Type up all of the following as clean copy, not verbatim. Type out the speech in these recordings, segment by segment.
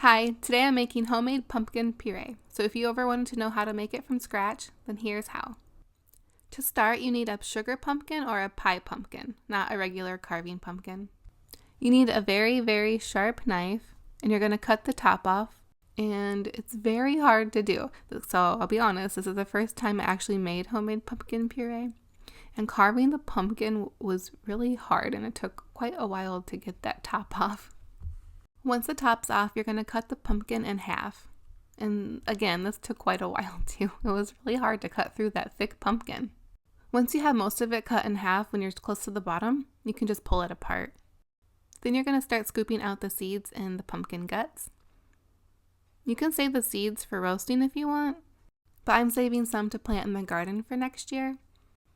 Hi, today I'm making homemade pumpkin puree. So if you ever wanted to know how to make it from scratch, then here's how. To start, you need a sugar pumpkin or a pie pumpkin, not a regular carving pumpkin. You need a very, very sharp knife, and you're going to cut the top off, and it's very hard to do. So I'll be honest, this is the first time I actually made homemade pumpkin puree, and carving the pumpkin was really hard, and it took quite a while to get that top off. Once the top's off, you're going to cut the pumpkin in half. And again, this took quite a while too. It was really hard to cut through that thick pumpkin. Once you have most of it cut in half, when you're close to the bottom, you can just pull it apart. Then you're going to start scooping out the seeds and the pumpkin guts. You can save the seeds for roasting if you want, but I'm saving some to plant in the garden for next year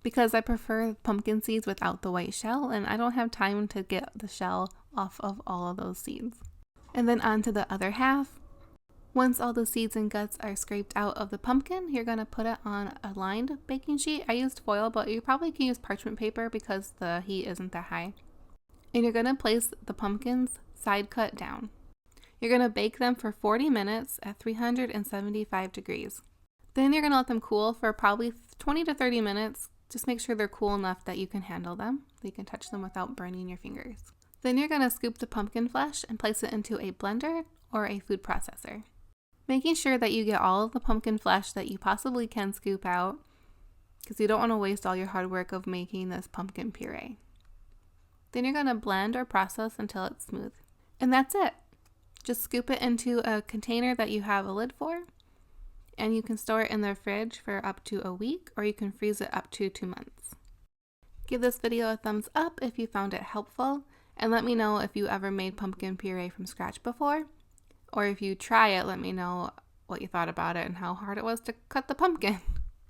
because I prefer pumpkin seeds without the white shell, and I don't have time to get the shell off of all of those seeds. And then on to the other half. Once all the seeds and guts are scraped out of the pumpkin, you're going to put it on a lined baking sheet. I used foil, but you probably can use parchment paper because the heat isn't that high. And you're going to place the pumpkins side cut down. You're going to bake them for 40 minutes at 375 degrees. Then you're going to let them cool for probably 20 to 30 minutes. Just make sure they're cool enough that you can handle them, so you can touch them without burning your fingers. Then you're going to scoop the pumpkin flesh and place it into a blender or a food processor. Making sure that you get all of the pumpkin flesh that you possibly can scoop out, because you don't want to waste all your hard work of making this pumpkin puree. Then you're going to blend or process until it's smooth. And that's it. Just scoop it into a container that you have a lid for, and you can store it in the fridge for up to a week, or you can freeze it up to 2 months. Give this video a thumbs up if you found it helpful, and let me know if you ever made pumpkin puree from scratch before, or if you try it, let me know what you thought about it and how hard it was to cut the pumpkin.